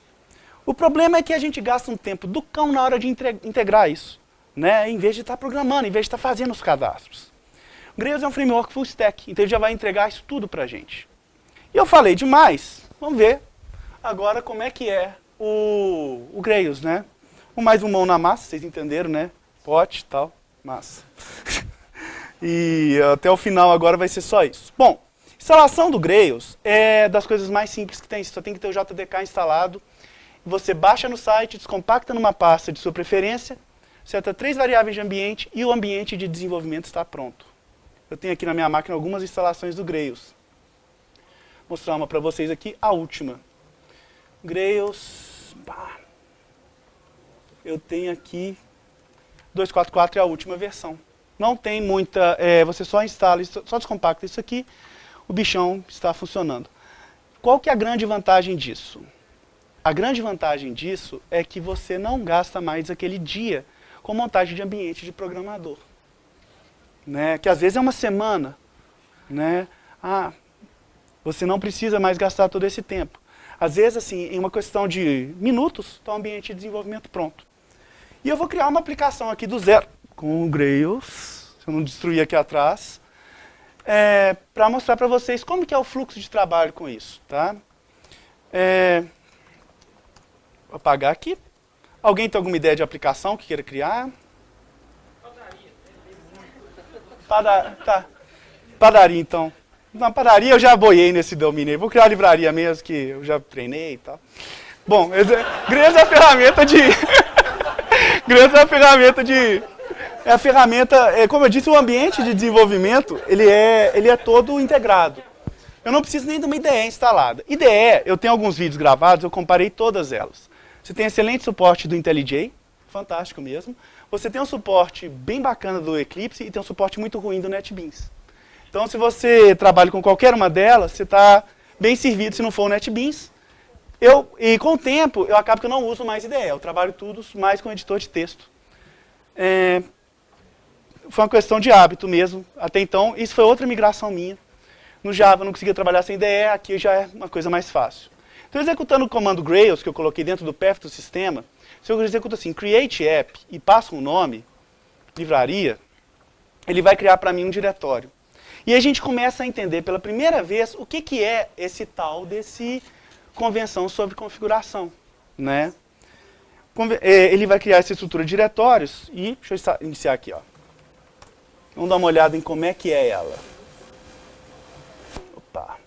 O problema é que a gente gasta um tempo do cão na hora de integrar isso, né? Em vez de estar programando, em vez de estar fazendo os cadastros. O Grails é um framework full stack, então ele já vai entregar isso tudo para a gente. E eu falei demais, vamos ver agora como é que é o Grails, né? Mais um mão na massa, vocês entenderam, né? Pote e tal, massa. E até o final agora vai ser só isso. Bom, instalação do Grails é das coisas mais simples que tem. Você só tem que ter o JDK instalado. Você baixa no site, descompacta numa pasta de sua preferência, seta 3 variáveis de ambiente e o ambiente de desenvolvimento está pronto. Eu tenho aqui na minha máquina algumas instalações do Grails. Vou mostrar uma para vocês aqui, a última. Grails... Eu tenho aqui 2.4.4 é a última versão. Não tem muita... você só instala, só descompacta isso aqui, o bichão está funcionando. Qual que é a grande vantagem disso? A grande vantagem disso é que você não gasta mais aquele dia com montagem de ambiente de programador. Né? Que às vezes é uma semana. Né? Você não precisa mais gastar todo esse tempo. Às vezes, assim, em uma questão de minutos, está o ambiente de desenvolvimento pronto. E eu vou criar uma aplicação aqui do zero, com o Grails, se eu não destruir aqui atrás, para mostrar para vocês como que é o fluxo de trabalho com isso. Tá? Vou apagar aqui. Alguém tem alguma ideia de aplicação que queira criar? Padaria, então. Na padaria eu já boiei nesse domínio aí. Vou criar uma livraria mesmo, que eu já treinei e tal. Bom, Grails é a ferramenta de... Grails é a ferramenta de... como eu disse, o ambiente de desenvolvimento, ele é todo integrado. Eu não preciso nem de uma IDE instalada. IDE, eu tenho alguns vídeos gravados, eu comparei todas elas. Você tem excelente suporte do IntelliJ, fantástico mesmo. Você tem um suporte bem bacana do Eclipse e tem um suporte muito ruim do NetBeans. Então, se você trabalha com qualquer uma delas, você está bem servido se não for o NetBeans. E com o tempo, eu acabo que eu não uso mais IDE, eu trabalho tudo mais com editor de texto. Foi uma questão de hábito mesmo. Até então, isso foi outra migração minha. No Java eu não conseguia trabalhar sem IDE, aqui já é uma coisa mais fácil. Então, executando o comando Grails, que eu coloquei dentro do path do sistema, se eu executo assim, create app, e passo um nome, livraria, ele vai criar para mim um diretório. E a gente começa a entender pela primeira vez o que é esse tal desse convenção sobre configuração, né? Ele vai criar essa estrutura de diretórios e, deixa eu iniciar aqui, ó. Vamos dar uma olhada em como é que é ela. Opa.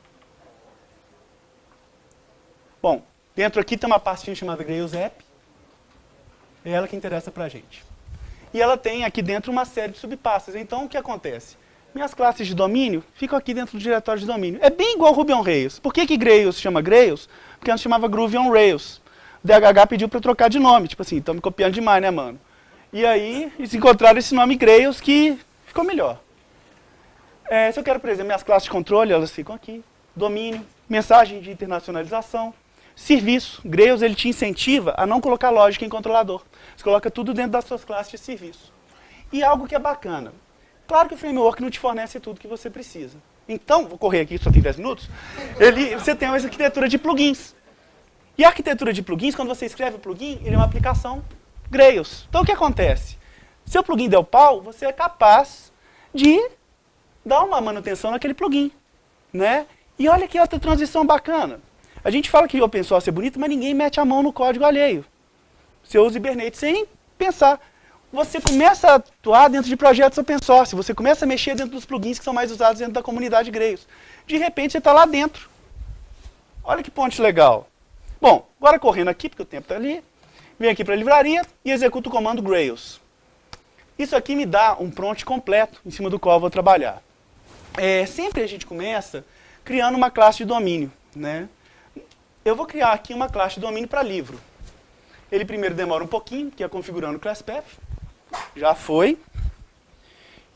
Bom, dentro aqui tem uma pastinha chamada Grails App. É ela que interessa pra gente. E ela tem aqui dentro uma série de subpastas. Então, o que acontece? Minhas classes de domínio ficam aqui dentro do diretório de domínio. É bem igual Ruby on Rails. Por que Grails se chama Grails? Porque antes chamava Groovy on Rails. O DHH pediu para eu trocar de nome. Tipo assim, estão me copiando demais, né, mano? E aí, eles encontraram esse nome Grails que ficou melhor. Se eu quero, por exemplo, minhas classes de controle, elas ficam aqui. Domínio, mensagem de internacionalização, serviço. Grails, ele te incentiva a não colocar lógica em controlador. Você coloca tudo dentro das suas classes de serviço. E algo que é bacana. Claro que o framework não te fornece tudo que você precisa. Então, vou correr aqui, só tem 10 minutos. Você tem uma arquitetura de plugins. E a arquitetura de plugins, quando você escreve o plugin, ele é uma aplicação Grails. Então, o que acontece? Se o plugin der pau, você é capaz de dar uma manutenção naquele plugin, né? E olha que outra transição bacana. A gente fala que open source é bonito, mas ninguém mete a mão no código alheio. Você usa Hibernate sem pensar. Você começa a atuar dentro de projetos open source, você começa a mexer dentro dos plugins que são mais usados dentro da comunidade Grails. De repente, você está lá dentro. Olha que ponte legal. Bom, agora correndo aqui, porque o tempo está ali, venho aqui para a livraria e executo o comando Grails. Isso aqui me dá um prompt completo em cima do qual eu vou trabalhar. Sempre a gente começa criando uma classe de domínio, né? Eu vou criar aqui uma classe de domínio para livro. Ele primeiro demora um pouquinho, que é configurando o class path. Já foi.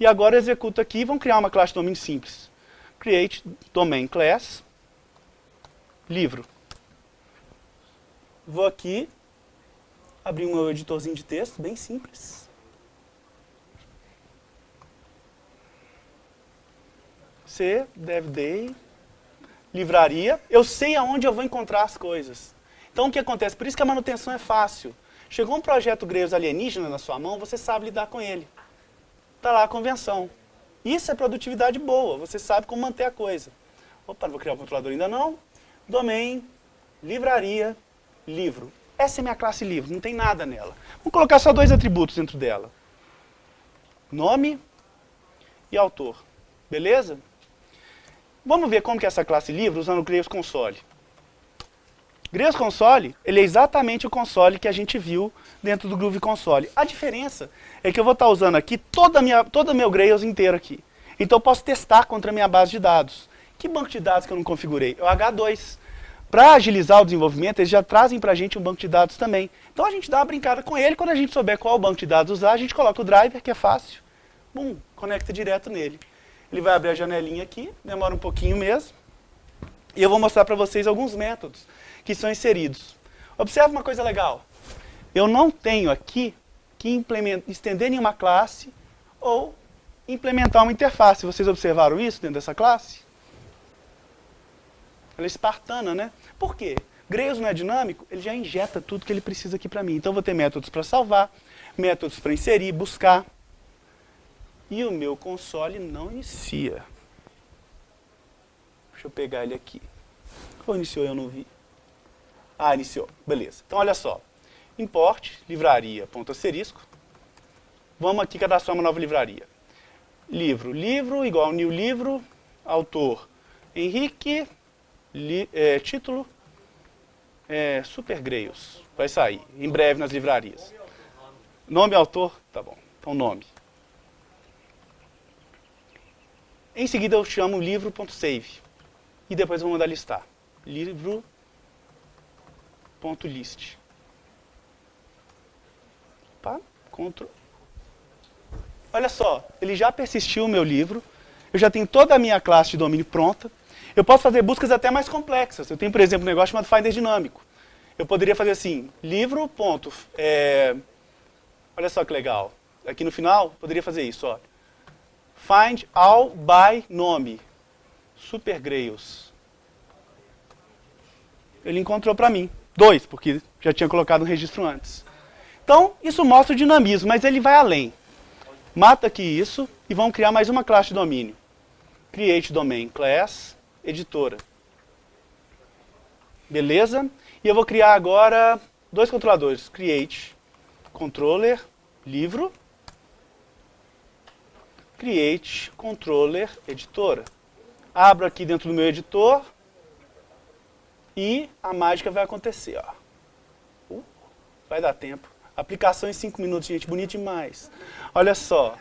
E agora eu executo aqui, vamos criar uma classe de domínio simples. Create domain class, livro. Vou aqui, abrir um editorzinho de texto, bem simples. C, dev day, livraria. Eu sei aonde eu vou encontrar as coisas. Então, o que acontece? Por isso que a manutenção é fácil. Chegou um projeto Grails alienígena na sua mão, você sabe lidar com ele. Está lá a convenção. Isso é produtividade boa, você sabe como manter a coisa. Opa, não vou criar o controlador ainda não. Domain, livraria, livro. Essa é minha classe livro, não tem nada nela. Vamos colocar só dois atributos dentro dela. Nome e autor. Beleza? Vamos ver como que é essa classe livro usando o Grails Console. Grails Console, ele é exatamente o console que a gente viu dentro do Groovy Console. A diferença é que eu vou estar usando aqui todo o meu Grails inteiro aqui. Então eu posso testar contra a minha base de dados. Que banco de dados que eu não configurei? É o H2. Para agilizar o desenvolvimento, eles já trazem para a gente um banco de dados também. Então a gente dá uma brincada com ele, quando a gente souber qual banco de dados usar, a gente coloca o driver, que é fácil. Bum, conecta direto nele. Ele vai abrir a janelinha aqui, demora um pouquinho mesmo. E eu vou mostrar para vocês alguns métodos que são inseridos. Observe uma coisa legal. Eu não tenho aqui que estender nenhuma classe ou implementar uma interface. Vocês observaram isso dentro dessa classe? Ela é espartana, né? Por quê? Grails não é dinâmico, ele já injeta tudo que ele precisa aqui para mim. Então eu vou ter métodos para salvar, métodos para inserir, buscar. E o meu console não inicia. Deixa eu pegar ele aqui. Ou iniciou, eu não vi. Ah, iniciou. Beleza. Então, olha só. Import, livraria, ponto asterisco. Vamos aqui cadastrar uma nova livraria. Livro igual new livro, autor Henrique, título Super Grails. Vai sair em breve nas livrarias. Nome autor? Tá bom. Então, nome. Em seguida, eu chamo livro.save. E depois eu vou mandar listar. Livro.list. Opa, Ctrl. Olha só, ele já persistiu o meu livro. Eu já tenho toda a minha classe de domínio pronta. Eu posso fazer buscas até mais complexas. Eu tenho, por exemplo, um negócio chamado Finder dinâmico. Eu poderia fazer assim, livro. Olha só que legal. Aqui no final, poderia fazer isso, ó. Find all by nome. Super Grails. Ele encontrou para mim. 2, porque já tinha colocado um registro antes. Então, isso mostra o dinamismo, mas ele vai além. Mata aqui isso e vamos criar mais uma classe de domínio. Create Domain Class, editora. Beleza? E eu vou criar agora 2 controladores. Create Controller Livro. Create Controller Editora. Abro aqui dentro do meu editor e a mágica vai acontecer. Ó. Vai dar tempo. Aplicação em 5 minutos, gente. Bonito demais. Olha só.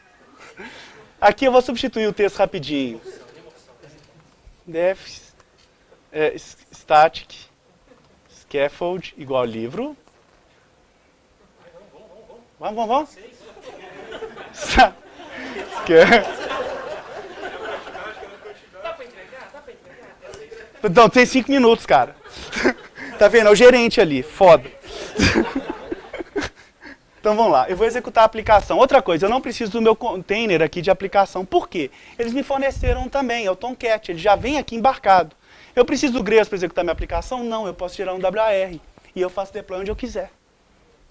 Aqui eu vou substituir o texto rapidinho. Def static scaffold igual livro. Vamos. Então, tem 5 minutos, cara. Tá vendo? É o gerente ali. Foda. Então vamos lá, eu vou executar a aplicação. Outra coisa, eu não preciso do meu container aqui de aplicação. Por quê? Eles me forneceram também, é o Tomcat, ele já vem aqui embarcado. Eu preciso do Grails para executar minha aplicação? Não, eu posso gerar um WAR e eu faço deploy onde eu quiser.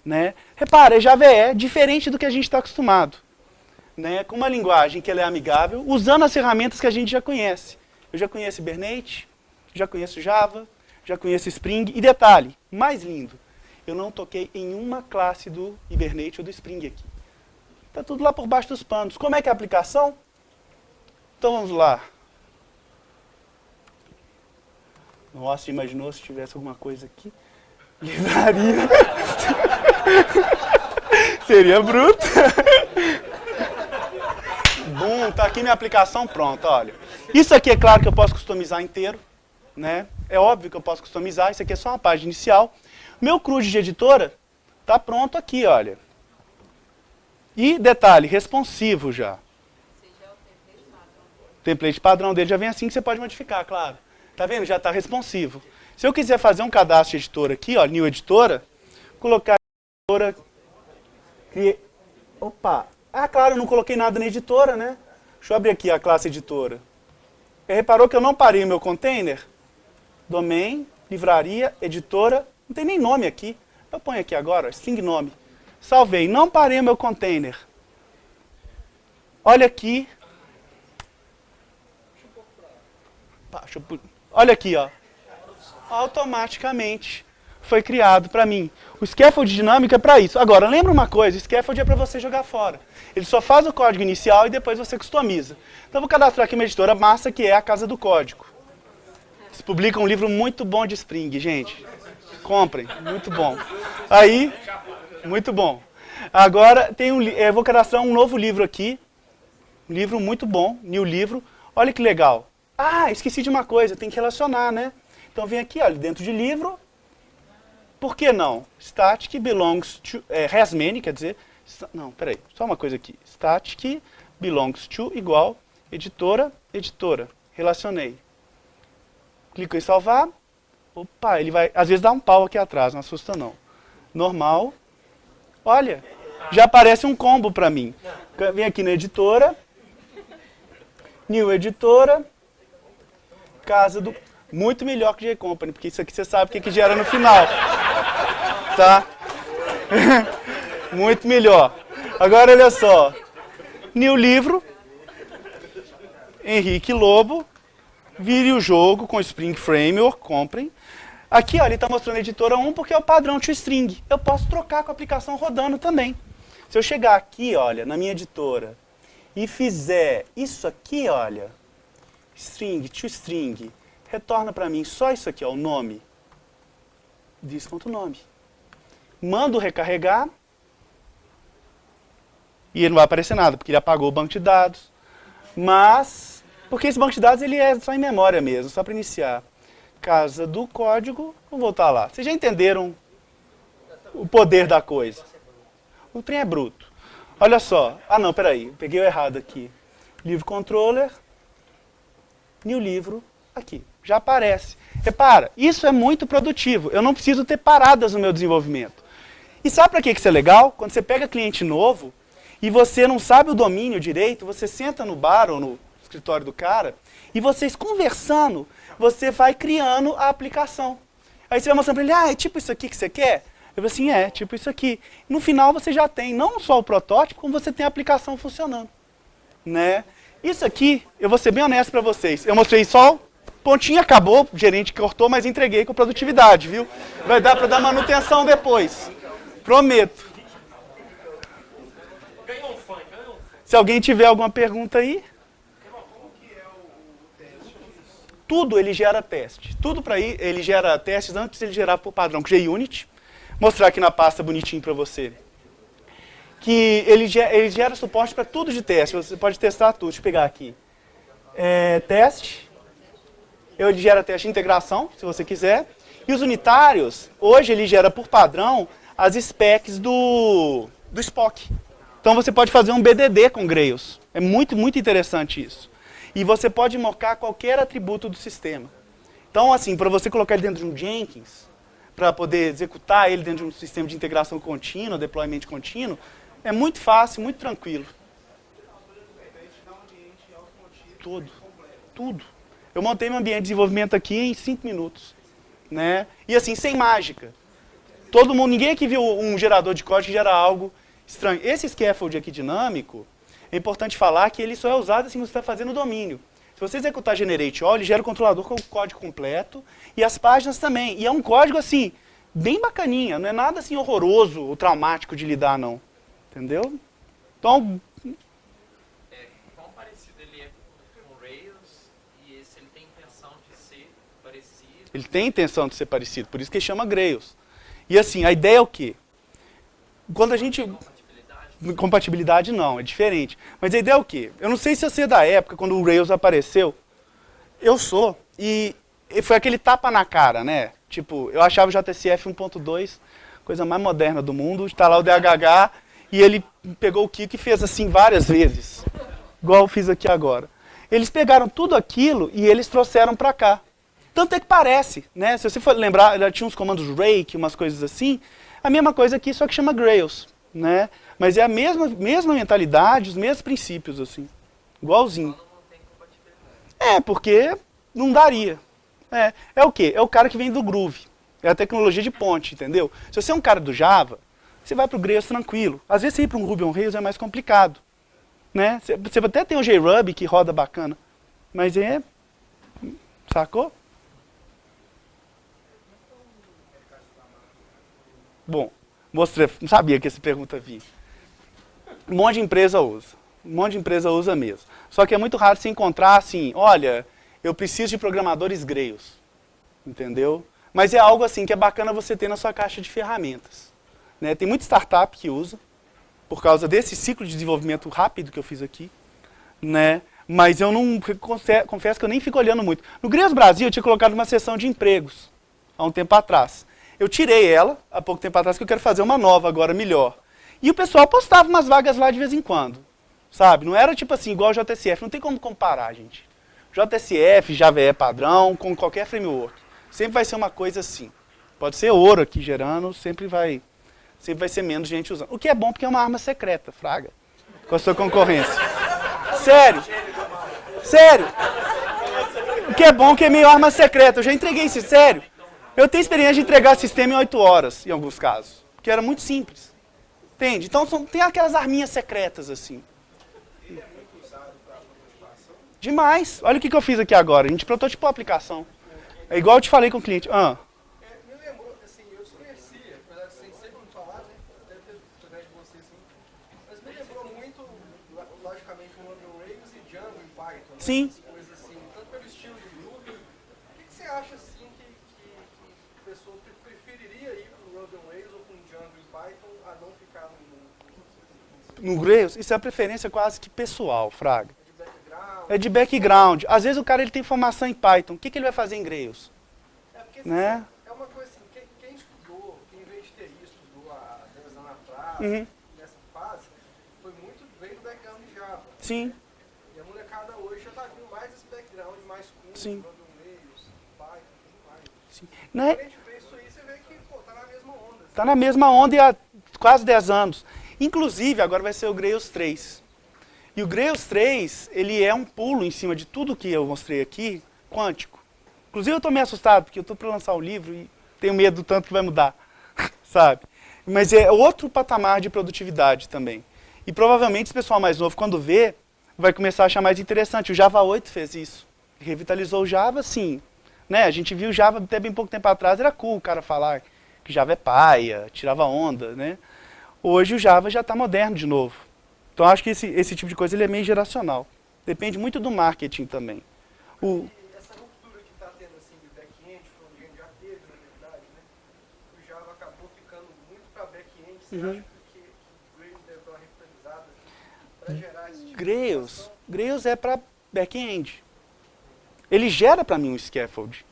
Né? Repara, Java é diferente do que a gente está acostumado. Né? Com uma linguagem que ela é amigável, usando as ferramentas que a gente já conhece. Eu já conheço Hibernate, já conheço Java, já conheço Spring. E detalhe, mais lindo. Eu não toquei em uma classe do Hibernate ou do Spring aqui. Está tudo lá por baixo dos panos. Como é que é a aplicação? Então vamos lá. Nossa, imaginou se tivesse alguma coisa aqui? Livraria. Seria bruto. Bom, tá aqui minha aplicação pronta, olha. Isso aqui é claro que eu posso customizar inteiro. Né? É óbvio que eu posso customizar. Isso aqui é só uma página inicial. Meu CRUD de editora está pronto aqui, olha. E, detalhe, responsivo já. O template padrão dele já vem assim que você pode modificar, claro. Tá vendo? Já está responsivo. Se eu quiser fazer um cadastro de editora aqui, ó, new editora, colocar editora... Opa! Ah, claro, eu não coloquei nada na editora, né? Deixa eu abrir aqui a classe editora. Você reparou que eu não parei o meu container? Domain, livraria, editora... Não tem nem nome aqui. Eu ponho aqui agora, string nome. Salvei. Não parei o meu container. Olha aqui. Olha aqui, ó. Automaticamente foi criado para mim. O scaffold dinâmico é para isso. Agora, lembra uma coisa, o scaffold é para você jogar fora. Ele só faz o código inicial e depois você customiza. Então eu vou cadastrar aqui uma editora massa que é a Casa do Código. Eles publicam um livro muito bom de Spring, gente. Comprem, muito bom. Aí, muito bom. Agora, eu vou cadastrar um novo livro aqui. Um livro muito bom, new livro. Olha que legal. Ah, esqueci de uma coisa, tem que relacionar, né? Então vem aqui, olha, dentro de livro. Por que não? Static belongs to... has many, quer dizer... Não, peraí, só uma coisa aqui. Static belongs to igual editora, editora. Relacionei. Clico em salvar. Opa, ele vai... Às vezes dá um pau aqui atrás, não assusta não. Normal. Olha, já aparece um combo para mim. Vem aqui na editora. New editora. Casa do... Muito melhor que J-Company, porque isso aqui você sabe o que gera no final. Tá? Muito melhor. Agora olha só. New livro. Henrique Lobo. Vire o jogo com Spring Framework, comprem. Aqui, ó, ele está mostrando a editora 1 porque é o padrão toString. Eu posso trocar com a aplicação rodando também. Se eu chegar aqui, olha, na minha editora, e fizer isso aqui, olha, string, toString, retorna para mim só isso aqui, ó, o nome. Diz.nome. Mando recarregar. E ele não vai aparecer nada, porque ele apagou o banco de dados. Mas, porque esse banco de dados ele é só em memória mesmo, só para iniciar. Casa do código, vamos voltar lá. Vocês já entenderam o poder da coisa? O trem é bruto. Olha só. Ah, não, peraí. Peguei o errado aqui. Livro controller. New livro. Aqui. Já aparece. Repara, isso é muito produtivo. Eu não preciso ter paradas no meu desenvolvimento. E sabe para que isso é legal? Quando você pega cliente novo e você não sabe o domínio direito, você senta no bar ou no escritório do cara E vocês conversando, você vai criando a aplicação. Aí você vai mostrando para ele, é tipo isso aqui que você quer? Eu falo assim, tipo isso aqui. No final você já tem não só o protótipo, como você tem a aplicação funcionando. Né? Isso aqui, eu vou ser bem honesto para vocês. Eu mostrei só, pontinho acabou, o gerente cortou, mas entreguei com produtividade, viu? Vai dar para dar manutenção depois. Prometo. Se alguém tiver alguma pergunta aí. Tudo ele gera teste. Tudo para ele gera testes antes de ele gerar por padrão com JUnit. Mostrar aqui na pasta bonitinho para você. Que ele gera suporte para tudo de teste. Você pode testar tudo. Deixa eu pegar aqui. Teste. Ele gera teste de integração, se você quiser. E os unitários, hoje ele gera por padrão as specs do Spock. Então você pode fazer um BDD com Grails. É muito, muito interessante isso. E você pode mocar qualquer atributo do sistema. Então, assim, para você colocar ele dentro de um Jenkins, para poder executar ele dentro de um sistema de integração contínua, deployment contínuo, é muito fácil, muito tranquilo. Tudo. Eu montei meu ambiente de desenvolvimento aqui em 5 minutos. Né? E assim, sem mágica. Todo mundo, ninguém aqui viu um gerador de código que gera algo estranho. Esse scaffold aqui dinâmico, é importante falar que ele só é usado assim que você está fazendo o domínio. Se você executar generate all, ele gera o controlador com o código completo e as páginas também. E é um código assim, bem bacaninha, não é nada assim horroroso ou traumático de lidar não. Entendeu? Então, quão parecido ele é com o Rails e se ele tem intenção de ser parecido? Ele tem intenção de ser parecido, por isso que ele chama Grails. E assim, a ideia é o quê? Quando a gente... Compatibilidade não, é diferente. Mas a ideia é o quê? Eu não sei se você é da época, quando o Rails apareceu. Eu sou. E foi aquele tapa na cara, né? Tipo, eu achava o JSF 1.2 coisa mais moderna do mundo. Está lá o DHH e ele pegou o Kiko e fez assim várias vezes. Igual eu fiz aqui agora. Eles pegaram tudo aquilo e eles trouxeram para cá. Tanto é que parece, né? Se você for lembrar, ela tinha uns comandos rake, umas coisas assim. A mesma coisa aqui, só que chama Grails, né? Mas é a mesma mentalidade, os mesmos princípios, assim. Igualzinho. Porque não daria. É o quê? É o cara que vem do Groove. É a tecnologia de ponte, entendeu? Se você é um cara do Java, você vai para o Grails tranquilo. Às vezes você ir para um Ruby on Rails é mais complicado. Né? Você até tem o JRuby que roda bacana. Mas sacou? Bom, mostrei, não sabia que essa pergunta vinha. Um monte de empresa usa. Um monte de empresa usa mesmo. Só que é muito raro se encontrar assim, olha, eu preciso de programadores Grails. Entendeu? Mas é algo assim que é bacana você ter na sua caixa de ferramentas. Né? Tem muita startup que usa, por causa desse ciclo de desenvolvimento rápido que eu fiz aqui. Né? Mas eu não, confesso que eu nem fico olhando muito. No Grails Brasil eu tinha colocado uma seção de empregos, há um tempo atrás. Eu tirei ela, há pouco tempo atrás, que eu quero fazer uma nova agora, melhor. E o pessoal postava umas vagas lá de vez em quando. Sabe? Não era tipo assim, igual o JSF. Não tem como comparar, gente. JSF, Java é padrão, com qualquer framework. Sempre vai ser uma coisa assim. Pode ser ouro aqui gerando, sempre vai ser menos gente usando. O que é bom porque é uma arma secreta, fraga. Com a sua concorrência. Sério. Sério. O que é bom que é meio arma secreta. Eu já entreguei isso, sério. Eu tenho experiência de entregar sistema em 8 horas, em alguns casos. Que era muito simples. Entende? Então tem aquelas arminhas secretas assim. Ele é muito usado para prototipação? Demais. Olha o que eu fiz aqui agora. A gente prototipou a aplicação. É igual eu te falei com o cliente. Me lembrou, assim, eu desconhecia, apesar de vocês sempre me falaram, né? Deve ter através de vocês, sim. Mas me lembrou muito, logicamente, o Ruby on Rails e Django em Python. Né? Sim. Coisas assim, tanto pelo estilo de Ruby. O que você acha, assim, que a pessoa preferiria ir para o Ruby on Rails ou com Django em Python a não ficar No Grails, isso é a preferência quase que pessoal, fraga. de background? É de background. Às vezes o cara ele tem formação em Python. O que ele vai fazer em Grails? Porque Né? é uma coisa assim, quem estudou, quem veio de TI estudou há 10 anos atrás, Uhum. nessa fase, foi muito bem do background de Java. Sim. E a molecada hoje já está vindo mais esse background, mais curso, Sim. Ruby on Rails, Python, tudo mais. Sim. Né? Quando a gente vê isso aí, você vê que tá na mesma onda. Está na mesma onda e há quase 10 anos. Inclusive, agora vai ser o Grails 3. E o Grails 3, ele é um pulo em cima de tudo que eu mostrei aqui, quântico. Inclusive eu estou meio assustado, porque eu estou para lançar um livro e tenho medo do tanto que vai mudar, sabe? Mas é outro patamar de produtividade também. E provavelmente esse pessoal mais novo, quando vê, vai começar a achar mais interessante. O Java 8 fez isso. Revitalizou o Java, sim. Né? A gente viu o Java até bem pouco tempo atrás, era cool o cara falar que Java é paia, tirava onda, né? Hoje o Java já está moderno de novo. Então acho que esse tipo de coisa ele é meio geracional. Depende muito do marketing também. E essa ruptura que está tendo assim, de back-end, front-end, já teve, na verdade, né? O Java acabou ficando muito para back-end. Você acha que o Grails deve dar uma revitalizada para gerar esse tipo de aplicação? Grails é para back-end. Ele gera para mim um scaffold.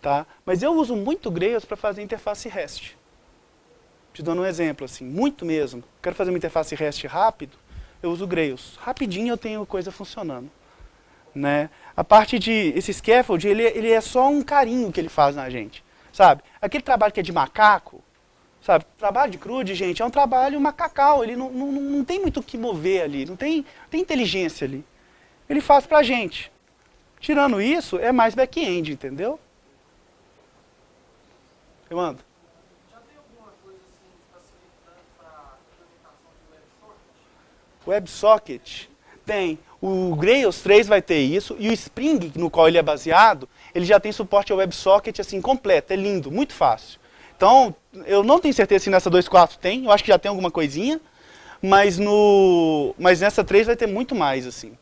Tá? Mas eu uso muito Grails para fazer interface REST. Te dando um exemplo, assim, muito mesmo. Quero fazer uma interface REST rápido, eu uso Grails. Rapidinho eu tenho coisa funcionando. Né? A parte de... Esse scaffold, ele é só um carinho que ele faz na gente. Sabe? Aquele trabalho que é de macaco, sabe? Trabalho de CRUD, gente, é um trabalho macacal. Ele não tem muito o que mover ali, não tem inteligência ali. Ele faz pra gente. Tirando isso, é mais back-end, entendeu? Eu ando. Já tem alguma coisa assim facilitando para a implementação de WebSocket? WebSocket tem. O Grails 3 vai ter isso, e o Spring, no qual ele é baseado, ele já tem suporte ao WebSocket assim, completo, é lindo, muito fácil. Então, eu não tenho certeza se nessa 2.4 tem, eu acho que já tem alguma coisinha, mas nessa 3 vai ter muito mais, assim.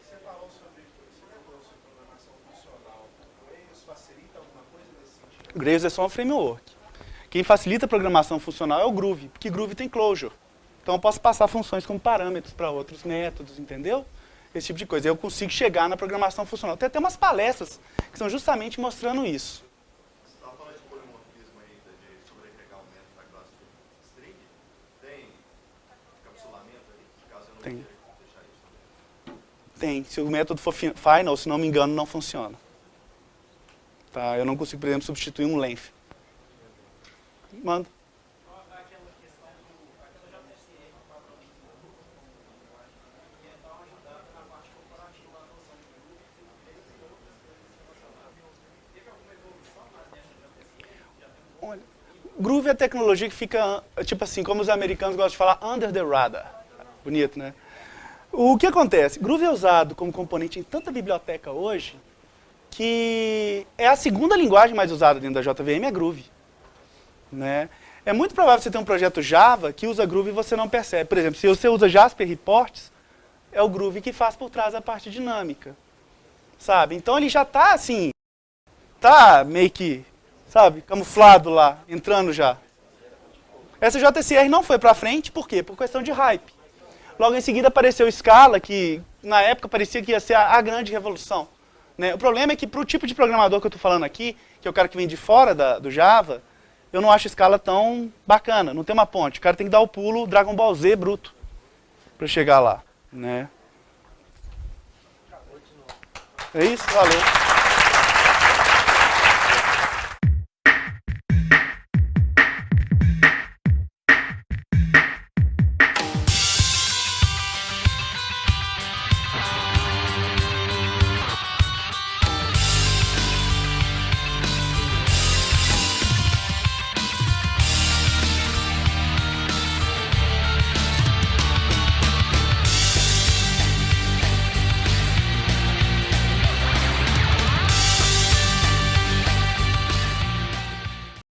Você falou sobre programação funcional. O Grails facilita alguma coisa nesse sentido? O Grails é só um framework. Quem facilita a programação funcional é o Groovy, porque Groovy tem closure. Então eu posso passar funções como parâmetros para outros métodos, entendeu? Esse tipo de coisa. Eu consigo chegar na programação funcional. Tem até umas palestras que são justamente mostrando isso. Você estava falando de polimorfismo ainda, de sobrecarregar o método da classe string. Tem encapsulamento ali, caso eu não Tem. queira deixar isso também? Tem. Se o método for final, se não me engano, não funciona. Tá? Eu não consigo, por exemplo, substituir um length. Manda. Olha, Groovy é a tecnologia que fica, tipo assim, como os americanos gostam de falar, under the radar. Bonito, né? O que acontece? Groovy é usado como componente em tanta biblioteca hoje que é a segunda linguagem mais usada dentro da JVM, é Groovy. Né? É muito provável você ter um projeto Java que usa Groovy e você não percebe. Por exemplo, se você usa Jasper Reports, é o Groovy que faz por trás a parte dinâmica. Sabe? Então ele já está assim, tá meio que, sabe, camuflado lá, entrando já. Essa JSR não foi para frente, por quê? Por questão de hype. Logo em seguida apareceu Scala, que na época parecia que ia ser a grande revolução. Né? O problema é que para o tipo de programador que eu estou falando aqui, que é o cara que vem de fora do Java, eu não acho Scala tão bacana, não tem uma ponte. O cara tem que dar o pulo Dragon Ball Z bruto para chegar lá. Né? É isso? Valeu.